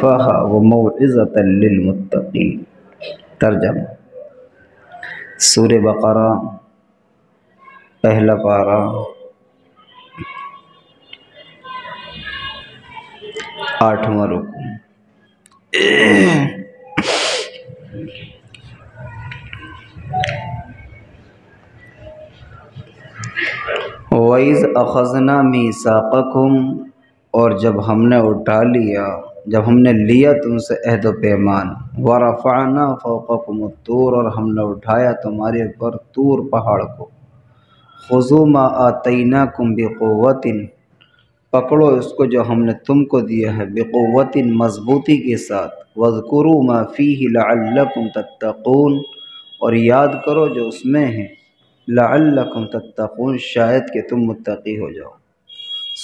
وموعظۃ للمتقین۔ ترجمہ: سورہ بقرہ پہلا پارہ 8واں رکوع۔ وَإِذْ أَخَذْنَا مِيثَاقَكُمْ، اور جب ہم نے اٹھا لیا، جب ہم نے لیا تم سے عہد و پیمان، وَرَفَعْنَا فَوْقَكُمُ الطُّورَ، اور ہم نے اٹھایا تمہارے اوپر طور پہاڑ کو، خُذُوا مَا آتَيْنَاكُمْ بِقُوَّةٍ، پکڑو اس کو جو ہم نے تم کو دیا ہے، بِقُوَّةٍ مضبوطی کے ساتھ، وَاذْكُرُوا مَا فِيهِ لَعَلَّكُمْ تَتَّقُونَ، اور یاد کرو جو اس میں ہے، لَعَلَّكُمْ تَتَّقُونَ، شاید کہ تم متقی ہو جاؤ۔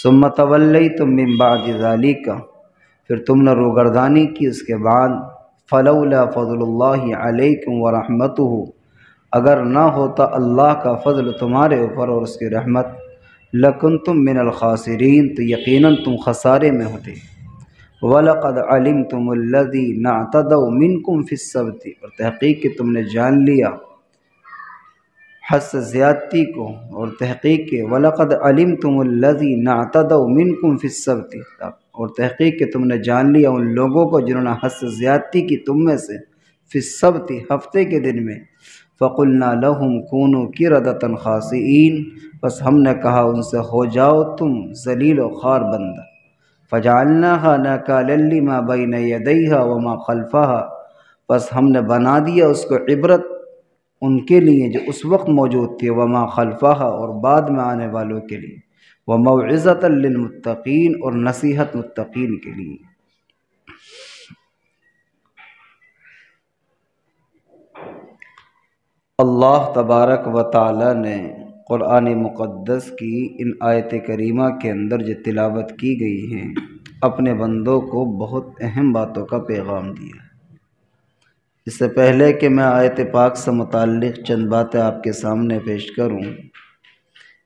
ثُمَّ تَوَلَّيْتُم مِّن بَعْدِ ذَلِكَ، پھر تم نے روگردانی کی اس کے بعد، فَلَوْلَا فَضْلُ اللَّهِ عَلَيْكُمْ وَرَحْمَتُهُ، اگر نہ ہوتا اللہ کا فضل تمہارے اوپر اور اس کی رحمت، لَكُنْتُم مِّنَ الْخَاسِرِينَ، تو یقیناً تم خسارے میں ہوتے۔ وَلَقَدْ عَلِمْتُمُ الَّذِينَ اعْتَدَوْا مِنْكُمْ فِي السَّبْتِ، اور تحقیق کہ تم نے جان لیا حد سے زیادتی کو، اور تحقیق کہ وَلَقَدْ عَلِمْتُمُ الَّذِينَ اعْتَدَوْا مِنْكُمْ فِي السَّبْتِ، اور تحقیق کہ تم نے جان لیا ان لوگوں کو جنہوں نے حد سے زیادتی کی تم میں سے، فی السبت، ہفتے کے دن میں، فَقُلْنَا لَهُمْ كُونُوا قِرَدَةً خَاسِئِينَ، بس ہم نے کہا ان سے ہو جاؤ تم ذلیل و خوار بندہ، فَجَعَلْنَاهَا نَكَالًا لِمَا بَيْنَ يَدَيْهَا وَمَا خَلْفَهَا، بس ہم نے بنا دیا اس کو عبرت ان کے لیے جو اس وقت موجود تھے، وَمَا خَلْفَهَا، اور بعد میں آنے والوں کے لیے، وَمَوْعِظَةً لِّلْمُتَّقِينَ، اور نصیحت متقین کے لیے۔ اللہ تبارک و تعالی نے قرآن مقدس کی ان آیت کریمہ کے اندر جو تلاوت کی گئی ہیں، اپنے بندوں کو بہت اہم باتوں کا پیغام دیا ہے۔ اس سے پہلے کہ میں آیت پاک سے متعلق چند باتیں آپ کے سامنے پیش کروں،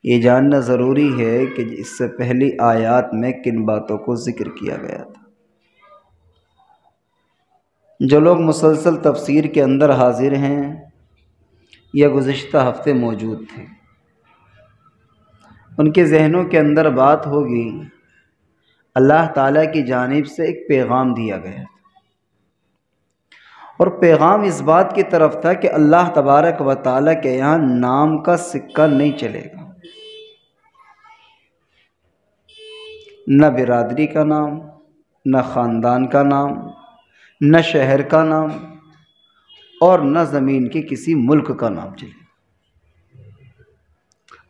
یہ جاننا ضروری ہے کہ اس سے پہلی آیات میں کن باتوں کو ذکر کیا گیا تھا۔ جو لوگ مسلسل تفسیر کے اندر حاضر ہیں یا گزشتہ ہفتے موجود تھے، ان کے ذہنوں کے اندر بات ہوگی، اللہ تعالیٰ کی جانب سے ایک پیغام دیا گیا تھا، اور پیغام اس بات کی طرف تھا کہ اللہ تبارک و تعالیٰ کے یہاں نام کا سکہ نہیں چلے گا، نہ برادری کا نام، نہ خاندان کا نام، نہ شہر کا نام، اور نہ زمین کے کسی ملک کا نام چلے۔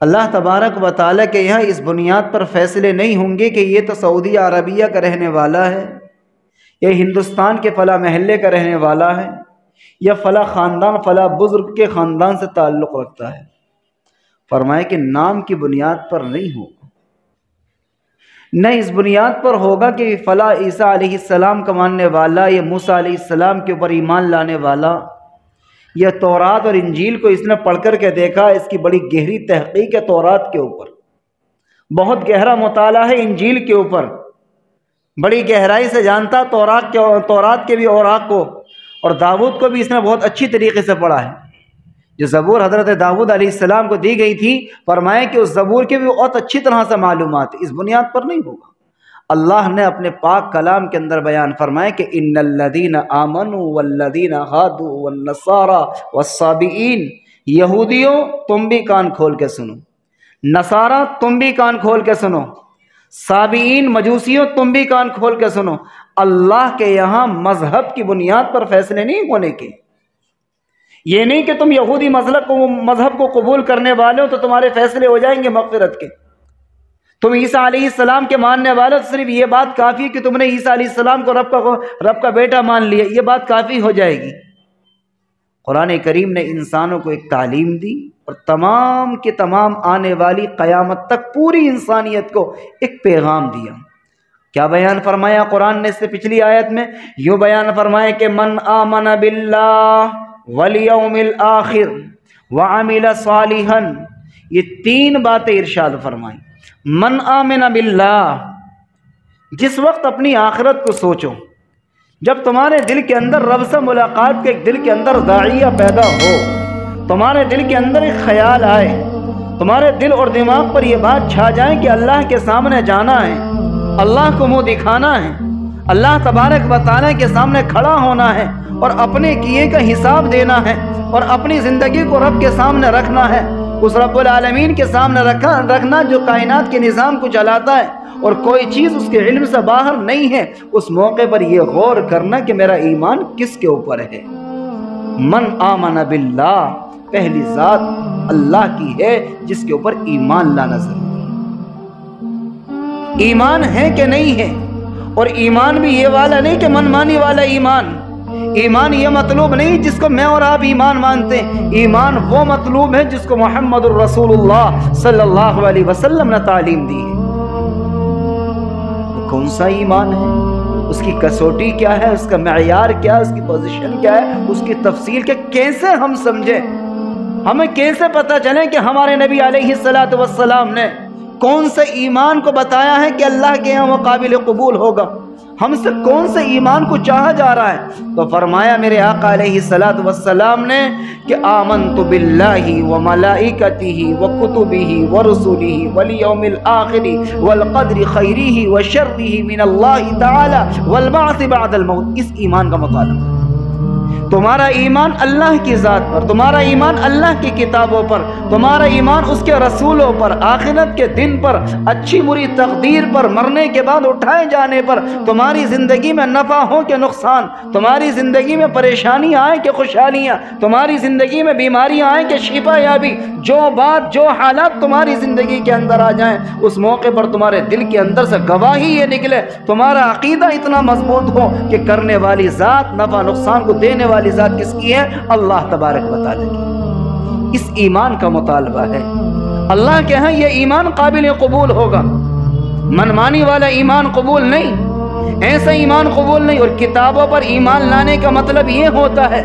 اللہ تبارک و تعالیٰ کے یہاں اس بنیاد پر فیصلے نہیں ہوں گے کہ یہ تو سعودی عربیہ کا رہنے والا ہے، یا ہندوستان کے فلاں محلے کا رہنے والا ہے، یا فلاں خاندان فلاں بزرگ کے خاندان سے تعلق رکھتا ہے۔ فرمایا کہ نام کی بنیاد پر نہیں ہوگا، نہ اس بنیاد پر ہوگا کہ فلاں عیسیٰ علیہ السلام کا ماننے والا، یا موسیٰ علیہ السلام کے اوپر ایمان لانے والا، یا تورات اور انجیل کو اس نے پڑھ کر کے دیکھا، اس کی بڑی گہری تحقیق ہے تورات کے اوپر، بہت گہرا مطالعہ ہے انجیل کے اوپر، بڑی گہرائی سے جانتا تورات کے بھی اوراق کو، اور داؤد کو بھی اس نے بہت اچھی طریقے سے پڑھا ہے۔ جو زبور حضرت داؤد علیہ السلام کو دی گئی تھی، فرمایا کہ اس زبور کے بھی بہت اچھی طرح سے معلومات، اس بنیاد پر نہیں ہوگا۔ اللہ نے اپنے پاک کلام کے اندر بیان فرمایا کہ ان الذین آمنوا والذین ہادوا والنصارى والصابئین، یہودیوں تم بھی کان کھول کے سنو، نصارہ تم بھی کان کھول کے سنو، صابئین مجوسیوں تم بھی کان کھول کے سنو، اللہ کے یہاں مذہب کی بنیاد پر فیصلے نہیں ہونے کے۔ یہ نہیں کہ تم یہودی مذہب کو قبول کرنے والے ہو تو تمہارے فیصلے ہو جائیں گے مغفرت کے، تم عیسیٰ علیہ السلام کے ماننے والے تو صرف یہ بات کافی ہے کہ تم نے عیسیٰ علیہ السلام کو رب کا بیٹا مان لیا، یہ بات کافی ہو جائے گی۔ قرآن کریم نے انسانوں کو ایک تعلیم دی، اور تمام کے تمام آنے والی قیامت تک پوری انسانیت کو ایک پیغام دیا۔ کیا بیان فرمایا قرآن نے اس سے پچھلی آیت میں؟ یوں بیان فرمایا کہ من آمن باللہ والیوم الآخر وعمل صالحا، یہ تین باتیں ارشاد فرمائیں۔ من آمن باللہ، جس وقت اپنی آخرت کو سوچو، جب تمہارے دل کے اندر رب سے ملاقات کے ایک دل کے اندر داعیہ پیدا ہو، تمہارے دل کے اندر ایک خیال آئے، تمہارے دل اور دماغ پر یہ بات چھا جائے کہ اللہ کے سامنے جانا ہے، اللہ کو منہ دکھانا ہے، اللہ تبارک و تعالیٰ کے سامنے کھڑا ہونا ہے اور اپنے کیے کا حساب دینا ہے اور اپنی زندگی کو رب کے سامنے رکھنا ہے، اس رب العالمین کے سامنے رکھنا جو کائنات کے نظام کو چلاتا ہے اور کوئی چیز اس کے علم سے باہر نہیں ہے۔ اس موقع پر یہ غور کرنا کہ میرا ایمان کس کے اوپر ہے۔ من آمن باللہ، پہلی ذات اللہ کی ہے جس کے اوپر ایمان لانا ضروری ہے۔ ایمان ہے کہ نہیں ہے؟ اور ایمان بھی یہ والا نہیں کہ من مانی والا ایمان، ایمان یہ مطلوب نہیں جس کو میں اور آپ ایمان مانتے ہیں، ایمان وہ مطلوب ہے جس کو محمد الرسول اللہ صلی اللہ علیہ وسلم نے تعلیم دی ہے۔ کون سا ایمان ہے؟ اس کی کسوٹی کیا ہے؟ اس کا معیار کیا ہے؟ اس کی پوزیشن کیا ہے؟ اس کی تفصیل کیا؟ کیسے ہم سمجھیں؟ ہمیں کیسے پتہ چلے کہ ہمارے نبی علیہ السلام نے کون سے ایمان کو بتایا ہے کہ اللہ کے یہاں وہ قابل قبول ہوگا؟ ہم سے کون سے ایمان کو چاہا جا رہا ہے؟ تو فرمایا میرے آقا علیہ السلام نے کہ آمنت باللہ وملائکتہ وکتبہ ورسلہ والیوم الآخر والقدر خیرہ وشرہ من اللہ تعالی والبعث بعد الموت۔ اس ایمان کا مطالبہ، تمہارا ایمان اللہ کی ذات پر، تمہارا ایمان اللہ کی کتابوں پر، تمہارا ایمان اس کے رسولوں پر، آخرت کے دن پر، اچھی بری تقدیر پر، مرنے کے بعد اٹھائے جانے پر، تمہاری زندگی میں نفع ہو کہ نقصان، تمہاری زندگی میں پریشانیاں آئیں کہ خوشحالیاں، تمہاری زندگی میں بیماریاں آئیں کہ شفا یابی، جو بات جو حالات تمہاری زندگی کے اندر آ جائیں، اس موقع پر تمہارے دل کے اندر سے گواہی یہ نکلے، تمہارا عقیدہ اتنا مضبوط ہو کہ کرنے والی ذات، نفع نقصان کو دینے والی ذات کس کی ہے؟ اللہ تبارک و تعالیٰ کی۔ اس ایمان کا مطالبہ ہے۔ اللہ کے ہاں یہ ایمان قابل قبول ہوگا، منمانی والا ایمان قبول نہیں، ایسا ایمان قبول نہیں۔ اور کتابوں پر ایمان لانے کا مطلب یہ ہوتا ہے،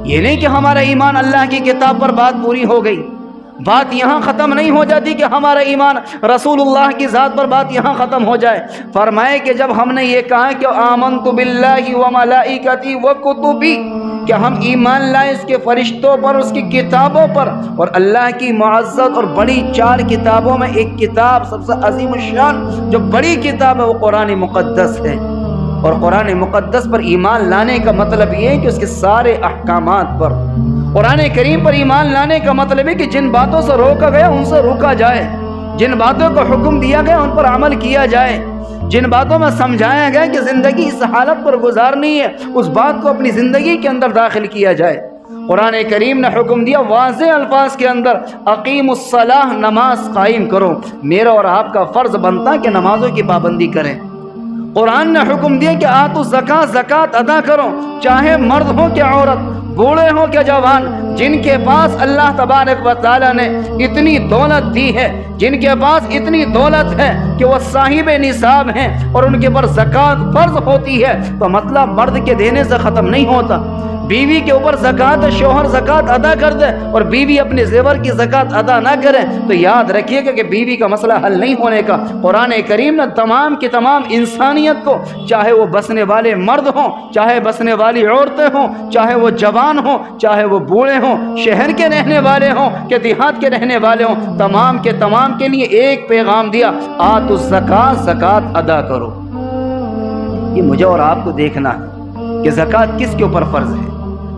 یہ نہیں کہ ہمارا ایمان اللہ کی کتاب پر بات پوری ہو گئی، بات یہاں ختم نہیں ہو جاتی کہ ہمارا ایمان رسول اللہ کی ذات پر بات یہاں ختم ہو جائے۔ فرمائے کہ جب ہم نے یہ کہا کہ آمنت باللہ وملائکتہ وکتبہ، کہ ہم ایمان لائیں اس کے فرشتوں پر، اس کی کتابوں پر، اور اللہ کی معزز اور بڑی 4 کتابوں میں ایک کتاب سب سے عظیم الشان جو بڑی کتاب ہے وہ قرآن مقدس ہے۔ اور قرآن مقدس پر ایمان لانے کا مطلب یہ ہے کہ اس کے سارے احکامات پر، قرآن کریم پر ایمان لانے کا مطلب ہے کہ جن باتوں سے روکا گیا ان سے روکا جائے، جن باتوں کو حکم دیا گیا ان پر عمل کیا جائے، جن باتوں میں سمجھایا گیا کہ زندگی اس حالت پر گزارنی ہے اس بات کو اپنی زندگی کے اندر داخل کیا جائے۔ قرآن کریم نے حکم دیا واضح الفاظ کے اندر، اقیم الصلاۃ، نماز قائم کرو۔ میرا اور آپ کا فرض بنتا ہے کہ نمازوں کی پابندی کریں۔ قرآن نے حکم دیا کہ آتوا الزکوٰۃ، زکوٰۃ ادا کرو، چاہے مرد ہو کہ عورت، بوڑھے ہو کہ جوان، جن کے پاس اللہ تبارک و تعالیٰ نے اتنی دولت دی ہے، جن کے پاس اتنی دولت ہے کہ وہ صاحب نصاب ہیں اور ان کے پر زکوٰۃ فرض ہوتی ہے، تو مطلب مرد کے دینے سے ختم نہیں ہوتا۔ بیوی کے اوپر زکوٰۃ ہے، شوہر زکوٰۃ ادا کر دے اور بیوی اپنے زیور کی زکوٰۃ ادا نہ کرے تو یاد رکھیے گا کہ بیوی کا مسئلہ حل نہیں ہونے کا۔ قرآن کریم نے تمام کی تمام انسانیت کو، چاہے وہ بسنے والے مرد ہوں، چاہے بسنے والی عورتیں ہوں، چاہے وہ جوان ہوں، چاہے وہ بوڑھے ہوں، شہر کے رہنے والے ہوں کہ دیہات کے رہنے والے ہوں، تمام کے تمام کے لیے ایک پیغام دیا، آتوا الزکوٰۃ، زکوٰۃ ادا کرو۔ یہ مجھے اور آپ کو دیکھنا ہے کہ زکوٰۃ کس کے اوپر فرض ہے،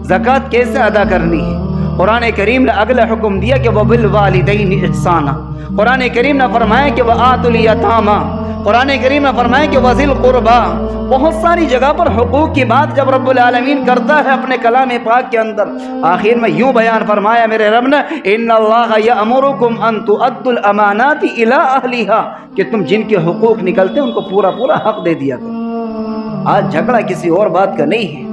زکوٰۃ کیسے ادا کرنی ہے۔ قرآن کریم نے اگلا حکم دیا کہ وَبِالْوَالِدَيْنِ إِحْسَانًا، قرآن کریم نے فرمایا کہ وَآتُوا الْيَتَامَىٰ، قرآن کریم نے فرمایا کہ وَذِي الْقُرْبَىٰ۔ بہت ساری جگہ پر حقوق کی بات جب رب العالمین کرتا ہے اپنے کلام پاک کے اندر، آخر میں یوں بیان فرمایا میرے رب نے، إِنَّ اللَّهَ يَأْمُرُكُمْ أَن تُؤَدُّوا الْأَمَانَاتِ إِلَىٰ أَهْلِهَا، کہ تم جن کے حقوق نکلتے ہیں ان کو پورا پورا حق دے دیا کرو۔ آج جھگڑا کسی اور بات کا نہیں ہے۔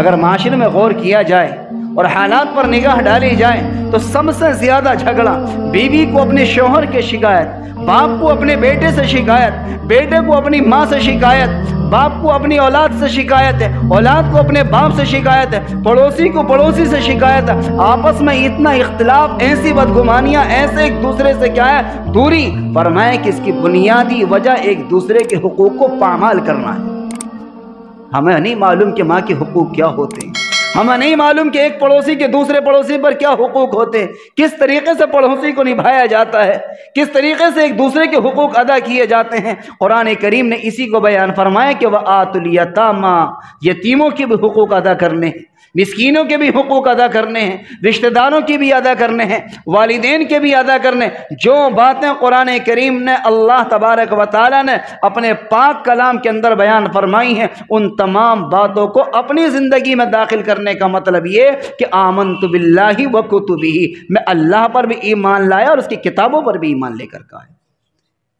اگر معاشرے میں غور کیا جائے اور حالات پر نگاہ ڈالی جائے تو سب سے زیادہ جھگڑا بیوی کو اپنے شوہر کے شکایت، باپ کو اپنے بیٹے سے شکایت، بیٹے کو اپنی ماں سے شکایت، باپ کو اپنی اولاد سے شکایت ہے، اولاد کو اپنے باپ سے شکایت ہے، پڑوسی کو پڑوسی سے شکایت ہے، آپس میں اتنا اختلاف، ایسی بدگمانیاں، ایسے ایک دوسرے سے کیا ہے دوری۔ فرمائے کہ اس کی بنیادی وجہ ایک دوسرے کے حقوق کو پامال کرنا ہے۔ ہمیں نہیں معلوم کہ ماں کے حقوق کیا ہوتے ہیں، ہمیں نہیں معلوم کہ ایک پڑوسی کے دوسرے پڑوسی پر کیا حقوق ہوتے ہیں، کس طریقے سے پڑوسی کو نبھایا جاتا ہے، کس طریقے سے ایک دوسرے کے حقوق ادا کیے جاتے ہیں۔ قرآن کریم نے اسی کو بیان فرمایا کہ وَآتُوا الْيَتَامَىٰ، یتیموں کے بھی حقوق ادا کرنے ہیں، مسکینوں کے بھی حقوق ادا کرنے ہیں، رشتہ داروں کی بھی ادا کرنے ہیں، والدین کے بھی ادا کرنے ہیں۔ جو باتیں قرآن کریم نے اللہ تبارک و تعالیٰ نے اپنے پاک کلام کے اندر بیان فرمائی ہیں، ان تمام باتوں کو اپنی زندگی میں داخل کرنے کا مطلب یہ کہ آمنت باللہ و کتبہ، میں اللہ پر بھی ایمان لایا اور اس کی کتابوں پر بھی ایمان لے کر کہا ہے۔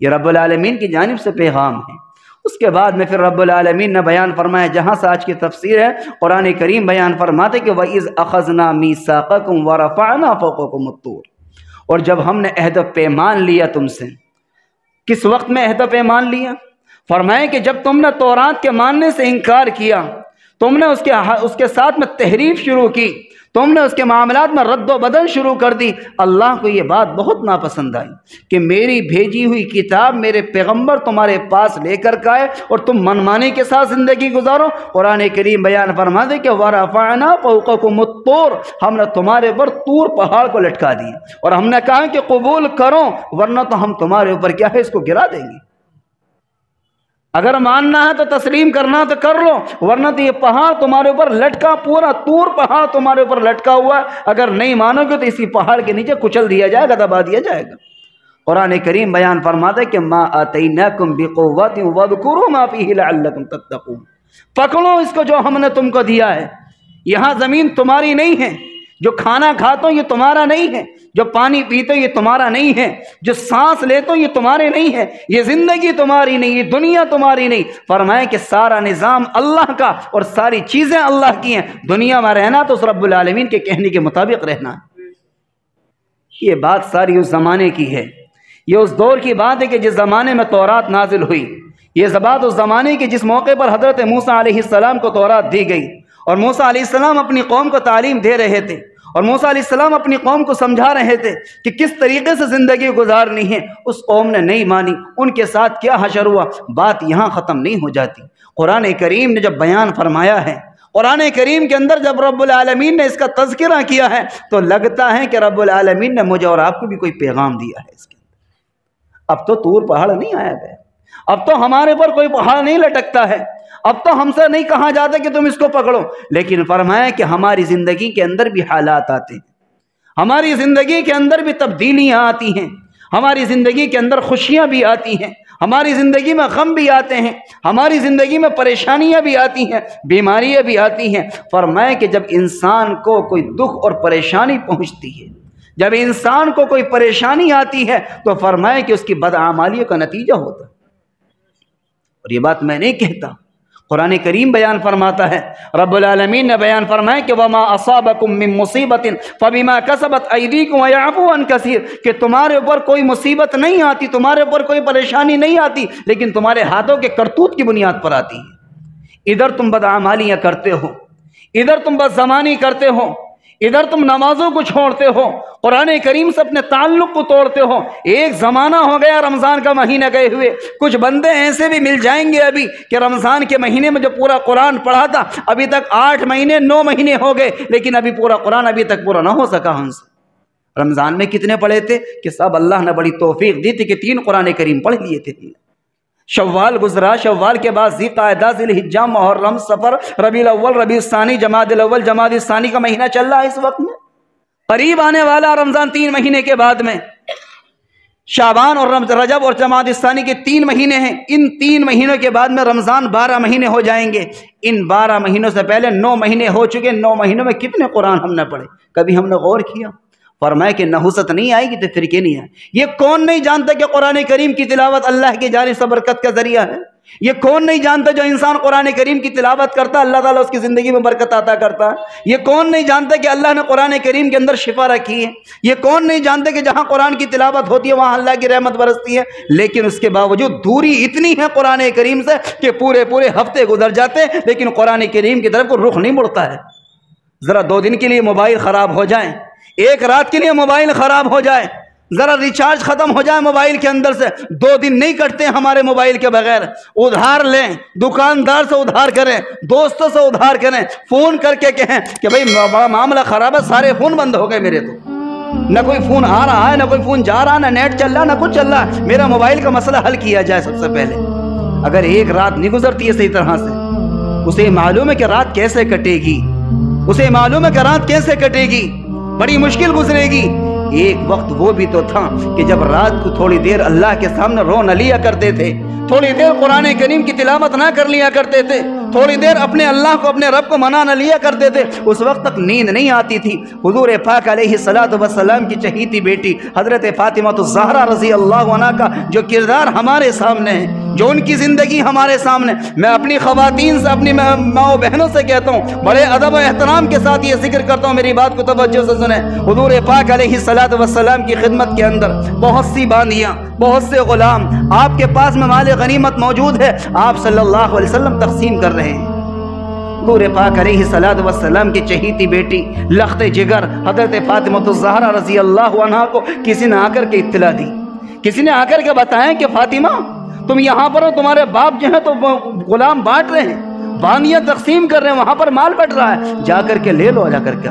یہ رب العالمین کی جانب سے پیغام ہے۔ اس کے بعد میں پھر رب العالمین نے بیان فرمایا، جہاں سے آج کی تفسیر ہے، قرآن کریم بیان فرماتے کہ وَإِذْ أَخَذْنَا مِيثَاقَكُمْ وَرَفَعْنَا فَوْقَكُمُ الطُّورَ، اور جب ہم نے عہد و پیمان لیا تم سے، کس وقت میں عہد و پیمان لیا؟ فرمایا کہ جب تم نے تورات کے ماننے سے انکار کیا، تم نے اس کے ساتھ میں تحریف شروع کی، تم نے اس کے معاملات میں رد و بدل شروع کر دی۔ اللہ کو یہ بات بہت ناپسند آئی کہ میری بھیجی ہوئی کتاب میرے پیغمبر تمہارے پاس لے کر کے آئے اور تم منمانی کے ساتھ زندگی گزارو۔ قرآن کریم بیان فرما دے کہ وَرَفَعْنَا فَوْقَكُمُ الطُّورَ، ہم نے تمہارے اوپر طور پہاڑ کو لٹکا دیا اور ہم نے کہا کہ قبول کرو ورنہ تو ہم تمہارے اوپر کیا ہے، اس کو گرا دیں گے۔ اگر ماننا ہے تو تسلیم کرنا تو کر لو، ورنہ تو یہ پہاڑ تمہارے اوپر لٹکا، پورا طور پہاڑ تمہارے اوپر لٹکا ہوا ہے، اگر نہیں مانو گے تو اسی پہاڑ کے نیچے کچل دیا جائے گا، دبا دیا جائے گا۔ قرآن کریم بیان فرماتا ہے کہ ما آتیناکم بقوۃ واذکروا ما فیہ لعلکم تتقون، پکڑو اس کو جو ہم نے تم کو دیا ہے۔ یہاں زمین تمہاری نہیں ہے، جو کھانا کھاتے ہو یہ تمہارا نہیں ہے، جو پانی پیتے ہو یہ تمہارا نہیں ہے، جو سانس لیتے ہو یہ تمہارے نہیں ہے، یہ زندگی تمہاری نہیں، یہ دنیا تمہاری نہیں۔ فرمائے کہ سارا نظام اللہ کا اور ساری چیزیں اللہ کی ہیں، دنیا میں رہنا تو اس رب العالمین کے کہنے کے مطابق رہنا ہے۔ یہ بات ساری اس زمانے کی ہے، یہ اس دور کی بات ہے کہ جس زمانے میں تورات نازل ہوئی، یہ بات اس زمانے کی جس موقع پر حضرت موسیٰ علیہ السلام کو تورات دی گئی اور موسیٰ علیہ السلام اپنی قوم کو تعلیم دے رہے تھے اور موسیٰ علیہ السلام اپنی قوم کو سمجھا رہے تھے کہ کس طریقے سے زندگی گزارنی ہے۔ اس قوم نے نہیں مانی، ان کے ساتھ کیا حشر ہوا، بات یہاں ختم نہیں ہو جاتی۔ قرآن کریم نے جب بیان فرمایا ہے، قرآن کریم کے اندر جب رب العالمین نے اس کا تذکرہ کیا ہے تو لگتا ہے کہ رب العالمین نے مجھے اور آپ کو بھی کوئی پیغام دیا ہے اس کے اندر۔ اب تو طور پہاڑ نہیں آیا ہے، اب تو ہمارے پر کوئی پہاڑ نہیں لٹکتا ہے، اب تو ہم سے نہیں کہا جاتا کہ تم اس کو پکڑو، لیکن فرمایا کہ ہماری زندگی کے اندر بھی حالات آتے ہیں، ہماری زندگی کے اندر بھی تبدیلیاں آتی ہیں، ہماری زندگی کے اندر خوشیاں بھی آتی ہیں، ہماری زندگی میں غم بھی آتے ہیں، ہماری زندگی میں پریشانیاں بھی آتی ہیں، بیماریاں بھی آتی ہیں۔ فرمایا کہ جب انسان کو کوئی دکھ اور پریشانی پہنچتی ہے، جب انسان کو کوئی پریشانی آتی ہے تو فرمایا کہ اس کی بدعمالیوں کا نتیجہ ہوتا ہے۔ اور یہ بات میں نہیں کہتا، قرآن کریم بیان فرماتا ہے، رب العالمین نے بیان فرمایا کہ وَمَا أَصَابَكُم مِّن مُّصِيبَةٍ فَبِمَا كَسَبَتْ أَيْدِيكُمْ وَيَعْفُو عَن كَثِيرٍ، کہ تمہارے اوپر کوئی مصیبت نہیں آتی، تمہارے اوپر کوئی پریشانی نہیں آتی، لیکن تمہارے ہاتھوں کے کرتوت کی بنیاد پر آتی ہے۔ ادھر تم بدعمالیاں کرتے ہو، ادھر تم بدزمانی کرتے ہو، ادھر تم نمازوں کو چھوڑتے ہو، قرآن کریم سے اپنے تعلق کو توڑتے ہو۔ ایک زمانہ ہو گیا رمضان کا مہینہ گئے ہوئے، کچھ بندے ایسے بھی مل جائیں گے ابھی کہ رمضان کے مہینے میں جو پورا قرآن پڑھا تھا ابھی تک 8 مہینے 9 مہینے ہو گئے، لیکن ابھی پورا قرآن ابھی تک پورا نہ ہو سکا ہم سے۔ رمضان میں کتنے پڑھے تھے کہ سب اللہ نے بڑی توفیق دی تھی کہ 3 قرآن کریم پڑھ لیے تھے۔ شوال گزرا، شوال کے بعد ذی قعدہ، ذی الحجہ، محرم، صفر، ربیع الاول، ربیع الثانی، جمادی الاول، جمادی الثانی کا مہینہ چل رہا ہے اس وقت میں، قریب آنے والا رمضان 3 مہینے کے بعد میں، شعبان اور رجب اور جمادی الثانی کے 3 مہینے ہیں، ان 3 مہینوں کے بعد میں رمضان 12 مہینے ہو جائیں گے۔ ان 12 مہینوں سے پہلے 9 مہینے ہو چکے، 9 مہینوں میں کتنے قرآن ہم نے پڑھے، کبھی ہم نے غور کیا؟ فرمایا کہ نحوست نہیں آئے گی تو فرقے نہیں آئے۔ یہ کون نہیں جانتا کہ قرآن کریم کی تلاوت اللہ کی جانب سے برکت کا ذریعہ ہے؟ یہ کون نہیں جانتا جو انسان قرآن کریم کی تلاوت کرتا ہے اللہ تعالیٰ اس کی زندگی میں برکت عطا کرتا ہے؟ یہ کون نہیں جانتا کہ اللہ نے قرآن کریم کے اندر شفا رکھی ہے؟ یہ کون نہیں جانتا کہ جہاں قرآن کی تلاوت ہوتی ہے وہاں اللہ کی رحمت برستی ہے؟ لیکن اس کے باوجود دوری اتنی ہے قرآن کریم سے کہ پورے ہفتے گزر جاتے ہیں لیکن قرآن کریم کی طرف کو رخ نہیں مڑتا ہے۔ ذرا 2 دن کے لیے موبائل خراب ہو جائے، 1 رات کے لیے موبائل خراب ہو جائے، ذرا ریچارج ختم ہو جائے موبائل کے اندر سے، 2 دن نہیں کٹتے ہمارے موبائل کے بغیر۔ ادھار لیں، دکاندار سے ادھار کریں، دوستوں سے ادھار کریں، فون کر کے کہیں کہ بھائی بڑا معاملہ خراب ہے، سارے فون بند ہو گئے میرے، تو نہ کوئی فون آ رہا ہے، نہ کوئی فون جا رہا، نہ نیٹ چل رہا، نہ کچھ چل رہا، میرا موبائل کا مسئلہ حل کیا جائے سب سے پہلے۔ اگر ایک رات نہیں گزرتی ہے صحیح طرح سے، اسے معلوم ہے کہ رات کیسے کٹے گی، اسے معلوم ہے کہ رات کیسے کٹے گی، بڑی مشکل گزرے گی۔ ایک وقت وہ بھی تو تھا کہ جب رات کو تھوڑی دیر اللہ کے سامنے رو نہ لیا کرتے تھے، تھوڑی دیر قرآن کریم کی تلاوت نہ کر لیا کرتے تھے، تھوڑی دیر اپنے اللہ کو، اپنے رب کو منا نہ لیا کرتے تھے، اس وقت تک نیند نہیں آتی تھی۔ حضور پاک علیہ الصلوۃ والسلام کی چہیتی بیٹی حضرت فاطمہ الزہرا رضی اللہ عنہا کا جو کردار ہمارے سامنے ہے، جو ان کی زندگی ہمارے سامنے، میں اپنی خواتین سے، اپنی ماں و بہنوں سے کہتا ہوں، بڑے ادب و احترام کے ساتھ یہ ذکر کرتا ہوں، میری بات کو توجہ سے سنیں۔ حضور پاک علیہ الصلوۃ والسلام کی خدمت کے اندر بہت سی باندیاں، بہت سے غلام آپ کے پاس میں مال غنیمت موجود ہے، آپ صلی اللہ علیہ وسلم تقسیم کر رہے ہیں۔ حضور پاک علیہ الصلوۃ والسلام کی چہیتی بیٹی لخت جگر حضرت فاطمہ الزہرا رضی اللہ عنہا کو کسی نے آ کر کے اطلاع دی، کسی نے آ کر کے بتایا کہ فاطمہ تم یہاں پر ہو، تمہارے باپ جو ہیں تو غلام بانٹ رہے ہیں، باندیاں تقسیم کر رہے ہیں، وہاں پر مال بٹ رہا ہے، جا کر کے لے لو، جا کر کے۔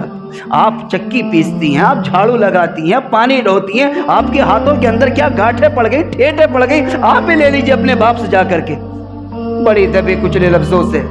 آپ چکی پیستی ہیں، آپ جھاڑو لگاتی ہیں، پانی ڈھوتی ہیں، آپ کے ہاتھوں کے اندر کیا گاٹھیں پڑ گئی، ٹھیٹیں پڑ گئی، آپ بھی لے لیجئے اپنے باپ سے جا کر کے۔ بڑی دبے کچلے لفظوں سے،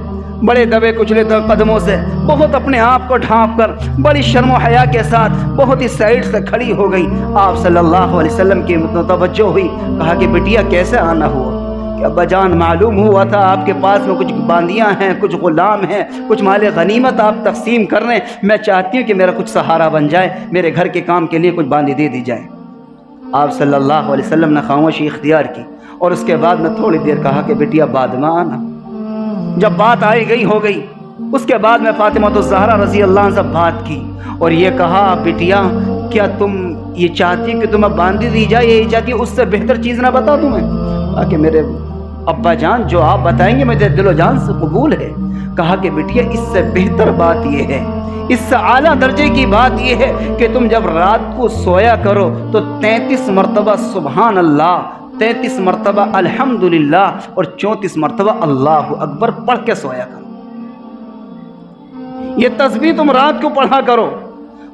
بڑے دبے کچلے قدموں سے، بہت اپنے آپ کو ڈھانپ کر، بڑی شرم و حیا کے ساتھ بہت ہی سائڈ سے کھڑی ہو گئی۔ آپ صلی اللہ علیہ وسلم کی توجہ ہوئی، کہا کہ بیٹیا کیسے آنا ہوا؟ کہ ابا جان معلوم ہوا تھا آپ کے پاس میں کچھ باندیاں ہیں، کچھ غلام ہیں، کچھ مال غنیمت آپ تقسیم کر رہے ہیں، میں چاہتی ہوں کہ میرا کچھ سہارا بن جائے، میرے گھر کے کام کے لیے کچھ باندی دے دی جائے۔ آپ صلی اللہ علیہ وسلم نے خاموشی اختیار کی، اور اس کے بعد میں تھوڑی دیر کہا کہ بیٹیا بعد میں آنا۔ جب بات آئی گئی ہو گئی، اس کے بعد میں فاطمہ الزہرا رضی اللہ عنہ سے بات کی اور یہ کہا بیٹیا کیا تم یہ چاہتی کہ تمہیں باندھی دی جائے، یہ چاہتی اس سے بہتر چیز نہ بتا دوں میں؟ کہا کہ میرے ابا جان جو آپ بتائیں گے مجھے دل و جان سے قبول ہے۔ کہا کہ بیٹیا اس سے بہتر بات یہ ہے، اس سے اعلیٰ درجے کی بات یہ ہے کہ تم جب رات کو سویا کرو تو 33 مرتبہ سبحان اللہ، 33 مرتبہ الحمدللہ اور 34 مرتبہ اللہ اکبر پڑھ کے سویا کرو۔ یہ تسبیح تم رات کو پڑھا کرو۔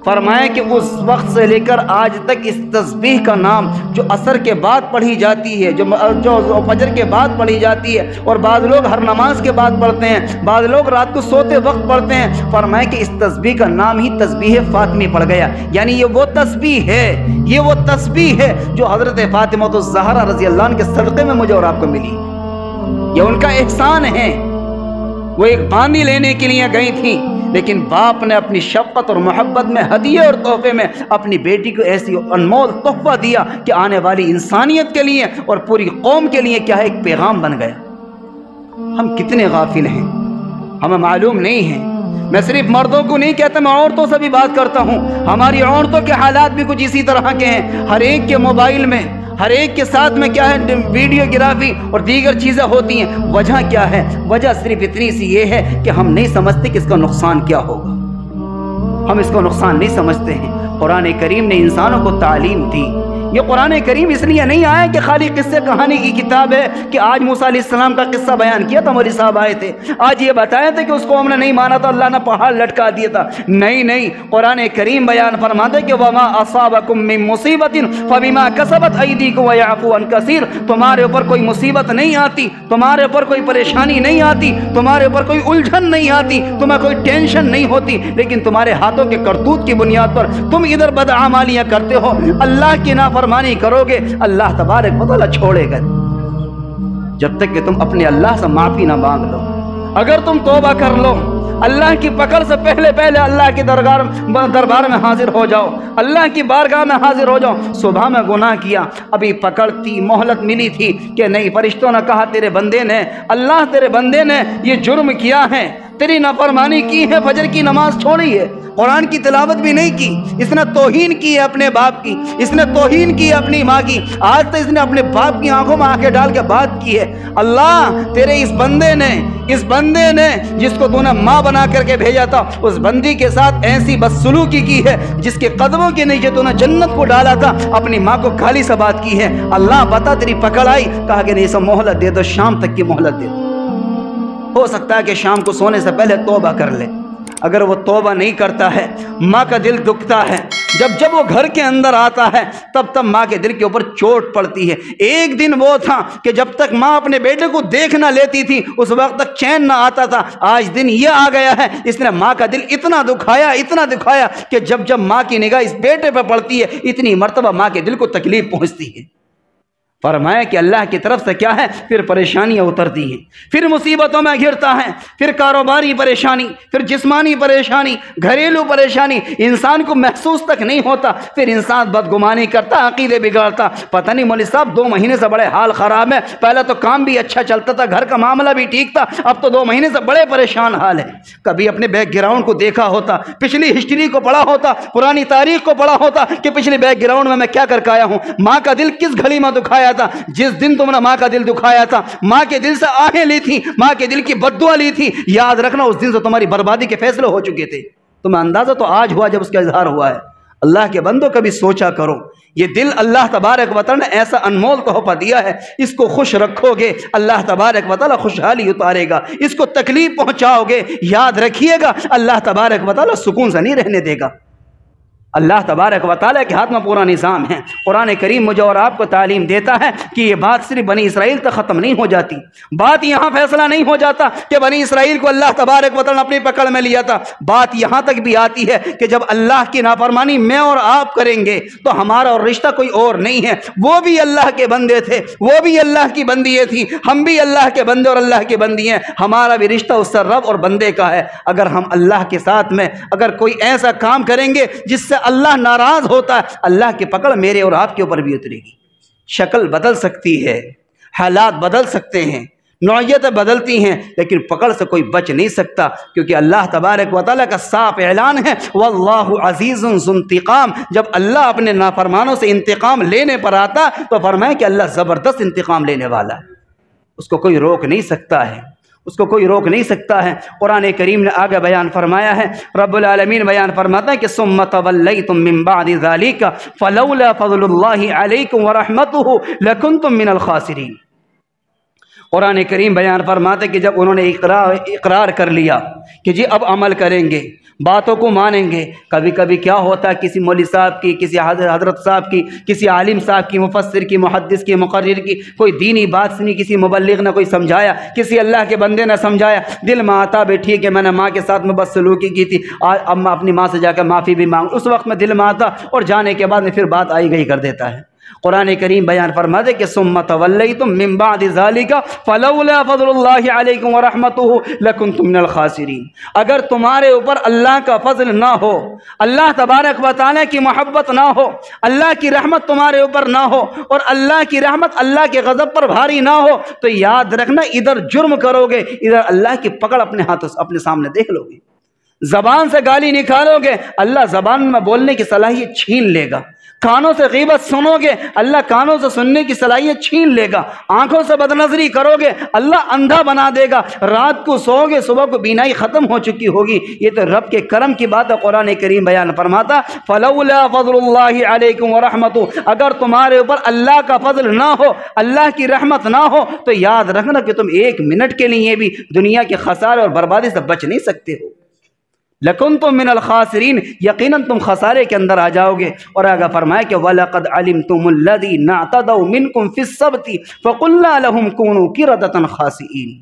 فرمایا کہ اس وقت سے لے کر آج تک اس تسبیح کا نام جو عصر کے بعد پڑھی جاتی ہے، جو فجر کے بعد پڑھی جاتی ہے، اور بعض لوگ ہر نماز کے بعد پڑھتے ہیں، بعض لوگ رات کو سوتے وقت پڑھتے ہیں، فرمایا کہ اس تسبیح کا نام ہی تسبیح فاطمی پڑ گیا۔ یعنی یہ وہ تسبیح ہے، یہ وہ تسبیح ہے جو حضرت فاطمہ الزہرا رضی اللہ عنہ کے صدقے میں مجھے اور آپ کو ملی، یہ ان کا احسان ہے۔ وہ ایک باندی لینے کے لیے گئی تھی، لیکن باپ نے اپنی شفقت اور محبت میں ہدیے اور تحفے میں اپنی بیٹی کو ایسی انمول تحفہ دیا کہ آنے والی انسانیت کے لیے اور پوری قوم کے لیے کیا ہے ایک پیغام بن گیا۔ ہم کتنے غافل ہیں، ہمیں معلوم نہیں ہے۔ میں صرف مردوں کو نہیں کہتا، میں عورتوں سے بھی بات کرتا ہوں، ہماری عورتوں کے حالات بھی کچھ اسی طرح کے ہیں۔ ہر ایک کے موبائل میں، ہر ایک کے ساتھ میں کیا ہے ویڈیو گرافی اور دیگر چیزیں ہوتی ہیں۔ وجہ کیا ہے؟ وجہ صرف اتنی سی یہ ہے کہ ہم نہیں سمجھتے کہ اس کا نقصان کیا ہوگا، ہم اس کو نقصان نہیں سمجھتے ہیں۔ قرآن کریم نے انسانوں کو تعلیم دی۔ یہ قرآن کریم اس لیے نہیں آیا کہ خالی قصے کہانی کی کتاب ہے کہ آج موسیٰ علیہ السلام کا قصہ بیان کیا تھا، مولوی صاحب آئے تھے، آج یہ بتایا تھا کہ اس قوم نے نہیں مانا تھا اللہ نے پہاڑ لٹکا دیا تھا۔ نہیں، قرآن کریم بیان فرماتا ہے کہ وَمَا أَصَابَكُم مِّن مُّصِيبَةٍ فَبِمَا كَسَبَتْ أَيْدِيكُمْ وَيَعْفُو عَن كَثِيرٍ۔ تمہارے اوپر کوئی مصیبت نہیں آتی، تمہارے اوپر کوئی پریشانی نہیں آتی، تمہارے اوپر کوئی الجھن نہیں آتی، تمہیں کوئی ٹینشن نہیں ہوتی، لیکن تمہارے ہاتھوں کے کرتوت کی بنیاد پر تم ادھر بدعمالیاں کرتے ہو، اللہ کی نافرمانی کرو گے، اللہ تبارک و تعالیٰ چھوڑے گا جب تک کہ تم اپنے اللہ سے معافی نہ مانگ لو۔ اگر تم توبہ کر لو، اللہ کی پکڑ سے پہلے اللہ کے دربار میں حاضر ہو جاؤ، اللہ کی بارگاہ میں حاضر ہو جاؤ۔ صبح میں گناہ کیا، ابھی پکڑتی مہلت ملی تھی کہ نہیں، فرشتوں نے کہا تیرے بندے نے، اللہ تیرے بندے نے یہ جرم کیا ہے، تیری نافرمانی کی ہے، فجر کی نماز چھوڑی ہے، قرآن کی تلاوت بھی نہیں کی، اس نے توہین کی ہے اپنے باپ کی، اس نے توہین کی ہے اپنی ماں کی، آج تک اس نے اپنے باپ کی آنکھوں میں آنکھیں ڈال کے بات کی ہے۔ اللہ تیرے اس بندے نے جس کو تو نے ماں بنا کر کے بھیجا تھا، اس بندی کے ساتھ ایسی بدسلوکی کی ہے جس کے قدموں کے نیچے تو نے جنت کو ڈالا تھا، اپنی ماں کو گالی سے بات کی ہے۔ اللہ بتا تیری پکڑ آئی، کہا کہ نہیں، اسے مہلت دے دو، شام تک کی مہلت دے دو، ہو سکتا ہے کہ شام کو سونے سے پہلے توبہ کر لے۔ اگر وہ توبہ نہیں کرتا ہے، ماں کا دل دکھتا ہے، جب وہ گھر کے اندر آتا ہے تب ماں کے دل کے اوپر چوٹ پڑتی ہے۔ ایک دن وہ تھا کہ جب تک ماں اپنے بیٹے کو دیکھ نہ لیتی تھی اس وقت تک چین نہ آتا تھا، آج دن یہ آ گیا ہے اس نے ماں کا دل اتنا دکھایا کہ جب ماں کی نگاہ اس بیٹے پہ پڑتی ہے اتنی مرتبہ ماں کے دل کو تکلیف پہنچتی ہے۔ فرمایا کہ اللہ کی طرف سے کیا ہے، پھر پریشانیاں اترتی ہیں، پھر مصیبتوں میں گھرتا ہے، پھر کاروباری پریشانی، پھر جسمانی پریشانی، گھریلو پریشانی، انسان کو محسوس تک نہیں ہوتا، پھر انسان بدگمانی کرتا، عقیدے بگاڑتا، پتہ نہیں مولوی صاحب 2 مہینے سے بڑے حال خراب ہے، پہلے تو کام بھی اچھا چلتا تھا، گھر کا معاملہ بھی ٹھیک تھا، اب تو 2 مہینے سے بڑے پریشان حال ہے۔ کبھی اپنے بیک گراؤنڈ کو دیکھا ہوتا، پچھلی ہسٹری کو پڑھا ہوتا، پرانی تاریخ کو پڑھا ہوتا کہ پچھلی بیک گراؤنڈ میں کیا کر کے آیا ہوں، ماں کا دل کس گھڑی میں دکھایا تھا، جس دن تم نے ماں کا دل دکھایا تھا، ماں کے دل سے آہیں لی تھی، ماں کے دل کی بددعا لی تھی، یاد رکھنا اس دن سے تمہاری بربادی کے فیصلے ہو چکے تھے۔ تمہیں اندازہ تو آج ہوا جب اس کا اظہار ہوا ہے۔ اللہ کے بندوں کبھی سوچا کرو، یہ دل اللہ تبارک و تعالی نے ایسا انمول تحفہ دیا ہے، اس کو خوش رکھو گے اللہ تبارک و تعالی خوشحالی اتارے گا، اس کو تکلیف پہنچاؤ گے یاد رکھیے گا اللہ تبارک و تعالی سکون سے نہیں رہنے دے گا۔ اللہ تبارک و تعالیٰ کے ہاتھ میں پورا نظام ہے۔ قرآن کریم مجھے اور آپ کو تعلیم دیتا ہے کہ یہ بات صرف بنی اسرائیل تک ختم نہیں ہو جاتی، بات یہاں فیصلہ نہیں ہو جاتا کہ بنی اسرائیل کو اللہ تبارک و تعالیٰ نے اپنی پکڑ میں لیا تھا، بات یہاں تک بھی آتی ہے کہ جب اللہ کی نافرمانی میں اور آپ کریں گے تو ہمارا اور رشتہ کوئی اور نہیں ہے، وہ بھی اللہ کے بندے تھے، وہ بھی اللہ کی بندیاں تھیں، ہم بھی اللہ کے بندے اور اللہ کی بندی ہیں، ہمارا بھی رشتہ اس سے رب اور بندے کا ہے۔ اگر ہم اللہ کے ساتھ میں اگر کوئی ایسا کام کریں گے جس سے اللہ ناراض ہوتا ہے، اللہ کی پکڑ میرے اور آپ کے اوپر بھی اترے گی۔ شکل بدل سکتی ہے، حالات بدل سکتے ہیں، نوعیتیں بدلتی ہیں، لیکن پکڑ سے کوئی بچ نہیں سکتا، کیونکہ اللہ تبارک و تعالیٰ کا صاف اعلان ہے واللہ عزیز ذو انتقام۔ جب اللہ اپنے نافرمانوں سے انتقام لینے پر آتا تو فرمایا کہ اللہ زبردست انتقام لینے والا ہے، اس کو کوئی روک نہیں سکتا ہے، اس کو کوئی روک نہیں سکتا ہے۔ قرآن کریم نے آگے بیان فرمایا ہے، رب العالمین بیان فرماتا ہے کہ ثم تولیتم من بعد ذلک فلولا فضل اللہ علیکم ورحمتہ لکنتم من الخاسرین۔ قرآن کریم بیان فرماتے کہ جب انہوں نے اقرار کر لیا کہ جی اب عمل کریں گے، باتوں کو مانیں گے، کبھی کبھی کیا ہوتا ہے کسی مولوی صاحب کی، کسی حضرت صاحب کی، کسی عالم صاحب کی، مفسر کی، محدث کی، مقرر کی کوئی دینی بات سنی، کسی مبلغ نے کوئی سمجھایا، کسی اللہ کے بندے نے سمجھایا، دل میں آتا بیٹھی کہ میں نے ماں کے ساتھ میں بدسلوکی کی تھی، اب میں اپنی ماں سے جا کے معافی بھی مانگ، اس وقت میں دل میں آتا اور جانے کے بعد میں پھر بات آئی گئی کر دیتا ہے۔ قرآن کریم بیان فرماتے کہ ثم تولیتم من بعد ذلک فلولا فضل اللہ علیکم ورحمتہ لکنتم من الخاسرین۔ اگر تمہارے اوپر اللہ کا فضل نہ ہو، اللہ تبارک و تعالیٰ کی محبت نہ ہو، اللہ کی رحمت تمہارے اوپر نہ ہو، اور اللہ کی رحمت اللہ کے غضب پر بھاری نہ ہو، تو یاد رکھنا ادھر جرم کرو گے، ادھر اللہ کی پکڑ اپنے ہاتھوں اپنے سامنے دیکھ لو گے۔ زبان سے گالی نکالو گے، اللہ زبان میں بولنے کی صلاحیت چھین لے گا۔ کانوں سے غیبت سنو گے، اللہ کانوں سے سننے کی صلاحیت چھین لے گا۔ آنکھوں سے بدنظری کرو گے، اللہ اندھا بنا دے گا۔ رات کو سو گے، صبح کو بینائی ختم ہو چکی ہوگی۔ یہ تو رب کے کرم کی بات ہے۔ قرآن کریم بیان فرماتا فلولا فضل اللہ علیکم ورحمتہ، اگر تمہارے اوپر اللہ کا فضل نہ ہو، اللہ کی رحمت نہ ہو، تو یاد رکھنا کہ تم 1 منٹ کے لیے بھی دنیا کے خسارے اور بربادی سے بچ نہیں سکتے ہو۔ لکنتم من الخاسرین، یقیناً تم خسارے کے اندر آ جاؤ گے۔ اور آگے فرمایا کہ وَلَقَدْ عَلِمْتُمُ الَّذِينَ اعْتَدَوْا مِنْكُمْ فِي السَّبْتِ فَقُلْنَا لَهُمْ كُونُوا قِرَدَةً خَاسِئِينَ۔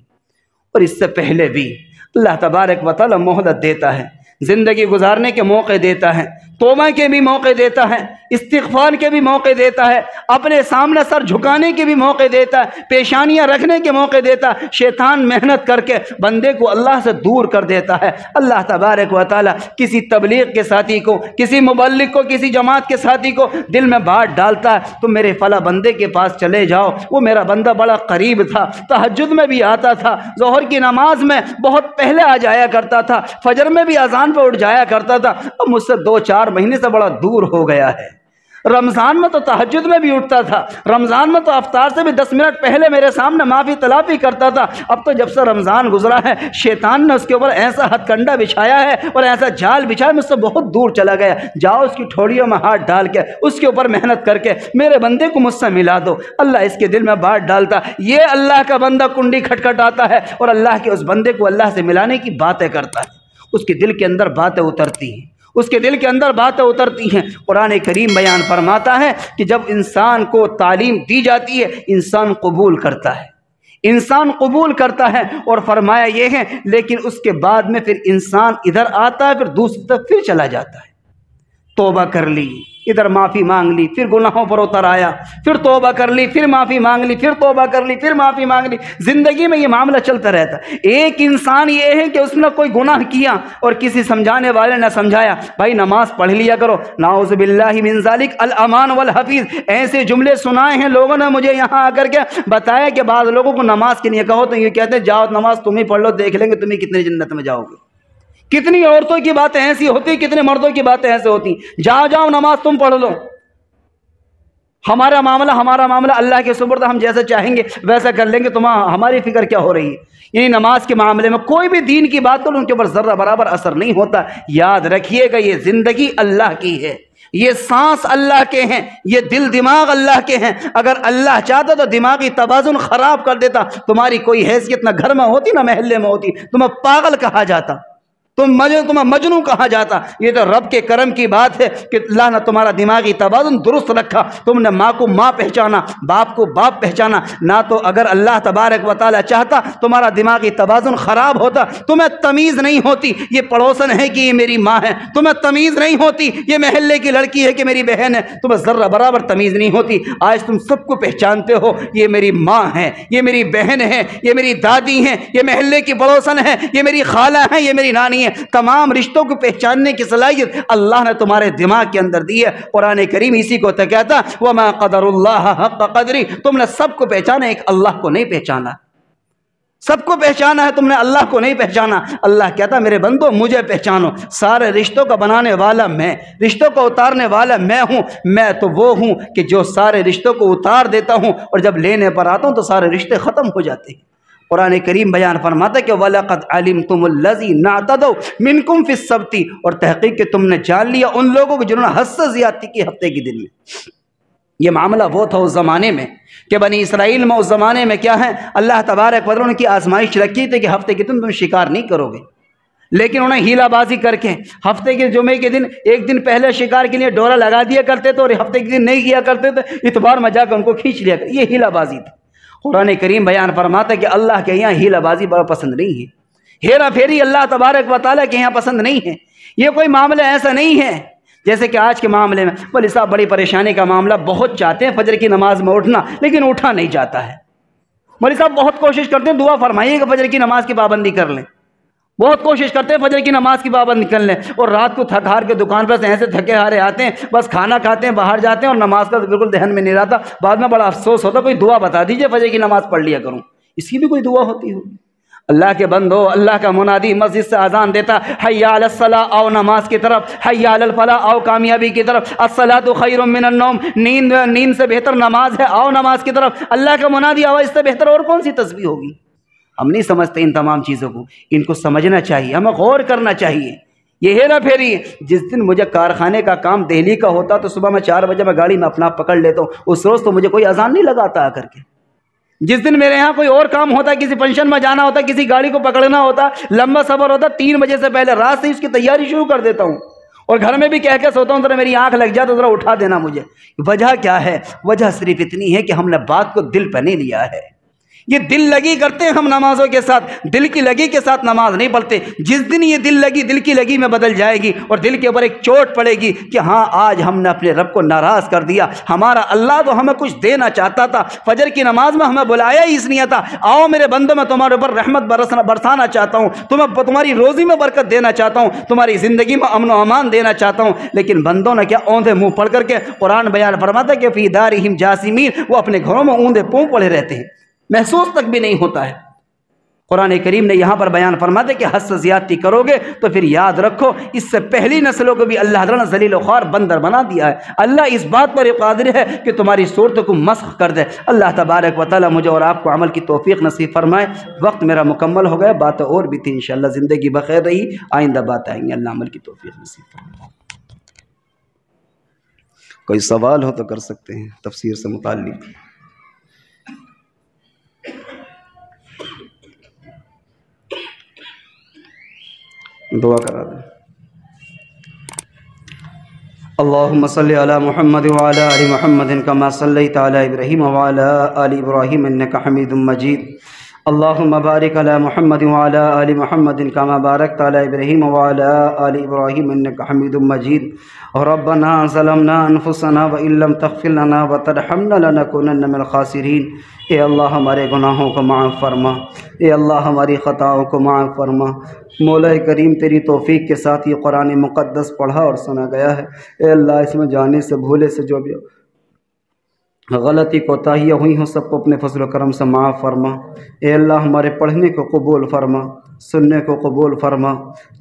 اور اس سے پہلے بھی اللہ تبارک و تعالی مہلت دیتا ہے، زندگی گزارنے کے موقع دیتا ہے، توبہ کے بھی موقع دیتا ہے، استغفار کے بھی موقع دیتا ہے، اپنے سامنے سر جھکانے کے بھی موقع دیتا ہے، پیشانیاں رکھنے کے موقع دیتا ہے۔ شیطان محنت کر کے بندے کو اللہ سے دور کر دیتا ہے۔ اللہ تبارک و تعالیٰ کسی تبلیغ کے ساتھی کو، کسی مبلغ کو، کسی جماعت کے ساتھی کو دل میں بات ڈالتا ہے، تم میرے فلاں بندے کے پاس چلے جاؤ، وہ میرا بندہ بڑا قریب تھا، تہجد میں بھی آتا تھا، ظہر کی نماز میں بہت پہلے آ جایا کرتا تھا، فجر میں بھی اذان پہ اٹھ جایا کرتا تھا، اب مجھ سے 2-4 مہینے سے بڑا دور ہو گیا ہے۔ رمضان میں تو تہجد میں بھی اٹھتا تھا، رمضان میں تو افطار سے بھی 10 منٹ پہلے میرے سامنے معافی طلبی کرتا تھا، اب تو جب سے رمضان گزرا ہے شیطان نے اس کے اوپر ایسا ہتھ کنڈا بچھایا ہے اور ایسا جال بچھایا، مجھ سے بہت دور چلا گیا۔ جاؤ اس کی ٹھوڑیوں میں ہاتھ ڈال کے اس کے اوپر محنت کر کے میرے بندے کو مجھ سے ملا دو۔ اللہ اس کے دل میں بات ڈالتا، یہ اللہ کا بندہ کنڈی کھٹکھٹاتا ہے اور اللہ کے اس بندے کو اللہ سے ملانے کی باتیں کرتا ہے، اس کے دل کے اندر باتیں اترتی ہیں، اس کے دل کے اندر باتیں اترتی ہیں۔ قرآن کریم بیان فرماتا ہے کہ جب انسان کو تعلیم دی جاتی ہے انسان قبول کرتا ہے، انسان قبول کرتا ہے، اور فرمایا یہ ہے لیکن اس کے بعد میں پھر انسان ادھر آتا ہے، پھر دوسری طرف پھر چلا جاتا ہے۔ توبہ کر لی، ادھر معافی مانگ لی، پھر گناہوں پر اتر آیا، پھر توبہ کر لی، پھر معافی مانگ لی، پھر توبہ کر لی، پھر معافی مانگ لی۔ زندگی میں یہ معاملہ چلتا رہتا ہے۔ ایک انسان یہ ہے کہ اس نے کوئی گناہ کیا اور کسی سمجھانے والے نے سمجھایا، بھائی نماز پڑھ لیا کرو، نعوذ باللہ من ذالک الامان والحفیظ، ایسے جملے سنائے ہیں لوگوں نے مجھے یہاں آ کر کے بتایا کہ بعض لوگوں کو نماز کے لیے کہو تو یہ کہتے ہیں جاؤ نماز تم ہی پڑھ لو، دیکھ لیں گے تمہیں کتنی جنت میں جاؤ گے۔ کتنی عورتوں کی باتیں ایسی ہوتی، کتنے مردوں کی باتیں ایسے ہوتی، جاؤ جاؤ نماز تم پڑھ لو، ہمارا معاملہ اللہ کے سپرد، ہم جیسا چاہیں گے ویسا کر لیں گے، ہماری فکر کیا ہو رہی ہے۔ یعنی نماز کے معاملے میں کوئی بھی دین کی بات کرو ان کے اوپر ذرہ برابر اثر نہیں ہوتا۔ یاد رکھیے گا یہ زندگی اللہ کی ہے، یہ سانس اللہ کے ہیں، یہ دل دماغ اللہ کے ہیں۔ اگر اللہ چاہتا تو دماغی توازن خراب کر دیتا، تمہاری کوئی حیثیت نہ گھر میں ہوتی نہ محلے میں ہوتی، تمہیں پاگل کہا جاتا، تمہیں مجنوں کہا جاتا۔ یہ تو رب کے کرم کی بات ہے کہ اللہ نے تمہارا دماغی توازن درست رکھا، تم نے ماں کو ماں پہچانا، باپ کو باپ پہچانا، نہ تو اگر اللہ تبارک و تعالی چاہتا تمہارا دماغی توازن خراب ہوتا۔ تمہیں تمیز نہیں ہوتی یہ پڑوسن ہے کہ یہ میری ماں ہے، تمہیں تمیز نہیں ہوتی یہ محلے کی لڑکی ہے کہ میری بہن ہے، تمہیں ذرہ برابر تمیز نہیں ہوتی۔ آج تم سب کو پہچانتے ہو، یہ میری ماں ہے، یہ میری بہن ہے، یہ میری دادی ہیں، یہ محلے کی پڑوسن ہے، یہ میری خالہ ہے، یہ میری نانی ہے۔ تمام رشتوں کو پہچاننے کی صلاحیت اللہ نے تمہارے دماغ کے اندر دی ہے۔ قرآن کریم اسی کو تو کہتا وما قدر اللہ حق قدری، تم نے سب کو پہچانا، ایک اللہ کو نہیں پہچانا، سب کو پہچانا ہے تم نے، اللہ کو نہیں پہچانا۔ اللہ کہتا میرے بندو مجھے پہچانو، سارے رشتوں کا بنانے والا میں، رشتوں کو اتارنے والا میں ہوں۔ میں تو وہ ہوں کہ جو سارے رشتوں کو اتار دیتا ہوں اور جب لینے پر آتا ہوں تو سارے رشتے ختم ہو جاتے ہیں۔ قرآن کریم بیان فرماتا ہے کہ وَلَقَدْ عَلِمْتُمُ الَّذِينَ اعْتَدَوْا مِنْكُمْ فِي السَّبْتِ، اور تحقیق کہ تم نے جان لیا ان لوگوں کو جنہوں نے حد سے زیادتی کی ہفتے کے دن میں۔ یہ معاملہ وہ تھا اس زمانے میں کہ بنی اسرائیل میں اس زمانے میں کیا ہے، اللہ تبارک و تعالیٰ نے کی آزمائش رکھی تھی کہ ہفتے کے دن تم شکار نہیں کرو گے، لیکن انہیں ہیلا بازی کر کے ہفتے کے جمعے کے دن ایک دن پہلے شکار کے لیے ڈورا لگا دیا کرتے تھے اور ہفتے کے دن نہیں کیا کرتے تھے، اتوار میں جا کے ان کو کھینچ لیا کرتے، یہ ہیلا بازی تھی۔ قرآن کریم بیان فرماتا ہے کہ اللہ کے یہاں ہیلا بازی بڑا پسند نہیں ہے، ہیرا پھیری اللہ تبارک و تعالیٰ کے یہاں پسند نہیں ہے۔ یہ کوئی معاملہ ایسا نہیں ہے جیسے کہ آج کے معاملے میں مولوی صاحب بڑی پریشانی کا معاملہ، بہت چاہتے ہیں فجر کی نماز میں اٹھنا لیکن اٹھا نہیں جاتا ہے۔ مولوی صاحب بہت کوشش کرتے ہیں، دعا فرمائیے کہ فجر کی نماز کی پابندی کر لیں، بہت کوشش کرتے ہیں فجر کی نماز کی پابندی کر لیں، اور رات کو تھک ہار کے دکان پر سے ایسے تھکے ہارے آتے ہیں، بس کھانا کھاتے ہیں باہر جاتے ہیں اور نماز کا بالکل ذہن میں نہیں رہتا۔ بعد میں بڑا افسوس ہوتا، کوئی دعا بتا دیجئے فجر کی نماز پڑھ لیا کروں، اس کی بھی کوئی دعا ہوتی ہوگی؟ اللہ کے بندو، اللہ کا منادی مسجد سے اذان دیتا، حی علی الصلاۃ، آؤ نماز کی طرف، حی علی الفلاح، آؤ کامیابی کی طرف، الصلاۃ خیر من النوم، نیند سے بہتر نماز ہے، آؤ نماز کی طرف۔ اللہ کا منادی آواز سے بہتر اور کون سی تسبیح ہوگی؟ ہم نہیں سمجھتے ان تمام چیزوں کو، ان کو سمجھنا چاہیے، ہمیں غور کرنا چاہیے۔ یہ ہیرا پھیری، جس دن مجھے کارخانے کا کام دہلی کا ہوتا تو صبح میں 4 بجے میں گاڑی میں اپنا پکڑ لیتا ہوں، اس روز تو مجھے کوئی اذان نہیں لگاتا آ کر کے۔ جس دن میرے یہاں کوئی اور کام ہوتا ہے، کسی فنکشن میں جانا ہوتا، کسی گاڑی کو پکڑنا ہوتا، لمبا سفر ہوتا، 3 بجے سے پہلے رات سے اس کی تیاری شروع کر دیتا ہوں، اور گھر میں بھی کہہ کے سوتا ہوں ذرا میری آنکھ لگ جائے تو ذرا اٹھا دینا مجھے۔ وجہ کیا ہے؟ وجہ صرف اتنی ہے کہ ہم نے بات کو دل پہ نہیں لیا ہے۔ یہ دل لگی کرتے ہیں ہم نمازوں کے ساتھ، دل کی لگی کے ساتھ نماز نہیں پڑھتے۔ جس دن یہ دل کی لگی میں بدل جائے گی اور دل کے اوپر ایک چوٹ پڑے گی کہ ہاں آج ہم نے اپنے رب کو ناراض کر دیا، ہمارا اللہ تو ہمیں کچھ دینا چاہتا تھا، فجر کی نماز میں ہمیں بلایا ہی اس لیے تھا، آؤ میرے بندوں میں تمہارے اوپر رحمت برسانا چاہتا ہوں، تمہاری روزی میں برکت دینا چاہتا ہوں، تمہاری زندگی میں امن و امان دینا چاہتا ہوں۔ لیکن بندوں نے کیا اوندھے منہ پڑھ کر کے، قرآن بیان فرماتا ہے کہ فی دارہم جاسمین، وہ اپنے گھروں میں اوندھے پوں پڑے رہتے ہیں، محسوس تک بھی نہیں ہوتا ہے۔ قرآن کریم نے یہاں پر بیان فرماتا ہے کہ حد سے زیادتی کرو گے تو پھر یاد رکھو اس سے پہلی نسلوں کو بھی اللہ تعالیٰ نے ذلیل و خوار بندر بنا دیا ہے۔ اللہ اس بات پر قادر ہے کہ تمہاری صورتوں کو مسخ کر دے۔ اللہ تبارک و تعالیٰ مجھے اور آپ کو عمل کی توفیق نصیب فرمائے۔ وقت میرا مکمل ہو گیا، باتیں اور بھی تھیں، انشاءاللہ زندگی بخیر رہی، آئندہ بات آئیں گے۔ اللہ عمل کی توفیق نصیب فرمائے۔ کوئی سوال ہو تو کر سکتے ہیں تفسیر سے متعلق۔ دعا کرا دیں۔ اللہم صلی علی محمد وعلی آل محمد کما صلیت علی ابراہیم وعلی آل ابراہیم انک حمید مجید۔ اللہم بارک علی محمد وعلی آل محمد کما بارکت علی ابراہیم وعلی آل ابراہیم انک حمید مجید۔ ربنا ظلمنا انفسنا وان لم تغفر لنا وترحمنا لنکونن من الخاسرین۔ اے اللہ ہمارے گناہوں کو معاف فرما، اے اللہ ہماری خطاؤں کو معاف فرما۔ مولا کریم تیری توفیق کے ساتھ یہ قرآن مقدس پڑھا اور سنا گیا ہے، اے اللہ اس میں جانے سے بھولے سے جو بھی غلطی کوتاہیاں ہوئی ہوں سب کو اپنے فضل و کرم سے معاف فرما۔ اے اللہ ہمارے پڑھنے کو قبول فرما، سننے کو قبول فرما،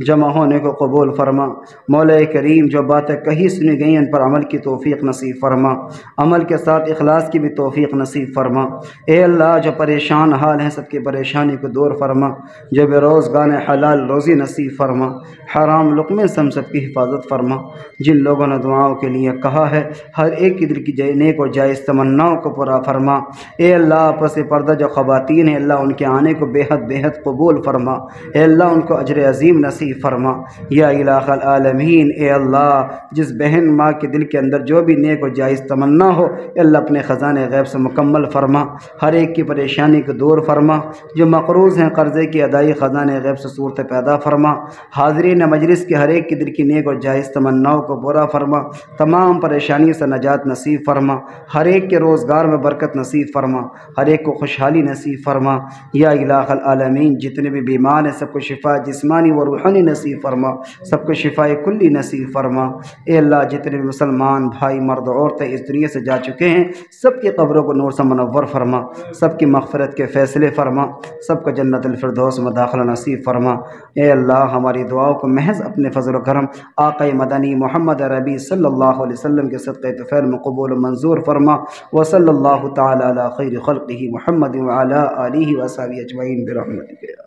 جمع ہونے کو قبول فرما۔ مولا کریم جو باتیں کہی سنی گئیں ان پر عمل کی توفیق نصیب فرما، عمل کے ساتھ اخلاص کی بھی توفیق نصیب فرما۔ اے اللہ جو پریشان حال ہیں سب کی پریشانی کو دور فرما، جو بے روزگار حلال روزی نصیب فرما، حرام لقمے سے ہم سب کی حفاظت فرما۔ جن لوگوں نے دعاؤں کے لیے کہا ہے ہر ایک کی دل کی نیک اور جائز تمناؤں کو پورا فرما۔ اے اللہ پس پردہ جو خواتین ہیں اللہ ان کے آنے کو بے حد قبول فرما، اے اللہ ان کو اجر عظیم نصیب فرما۔ یا الہ العالمین، اے اللہ جس بہن ماں کے دل کے اندر جو بھی نیک اور جائز تمنا ہو اے اللہ اپنے خزانے غیب سے مکمل فرما، ہر ایک کی پریشانی کو دور فرما۔ جو مقروض ہیں قرضے کی ادائی خزانے غیب سے صورت پیدا فرما، حاضرین مجلس کے ہر ایک کی دل کی نیک اور جائز تمناؤں کو پورا فرما، تمام پریشانی سے نجات نصیب فرما، ہر ایک کے روزگار میں برکت نصیب فرما، ہر ایک کو خوشحالی نصیب فرما۔ یا الہ العالمین جتنے بھی بیمار ہیں سب کو شفا جسمانی و روحانی نصیب فرما، سب کو شفا کلی نصیب فرما۔ اے اللہ جتنے بھی مسلمان بھائی مرد عورتیں اس دنیا سے جا چکے ہیں سب کی قبروں کو نور سے منور فرما، سب کی مغفرت کے فیصلے فرما، سب کو جنت الفردوس میں داخلہ نصیب فرما۔ اے اللہ ہماری دعاؤں کو محض اپنے فضل و کرم آقا مدنی محمد عربی صلی اللہ علیہ وسلم کے صدقہ طفیل میں قبول و منظور فرما۔ وصلی اللہ تعالی علی خیر خلقہ محمد وعلی آلہ وصحبہ اجمعین برحمتک یا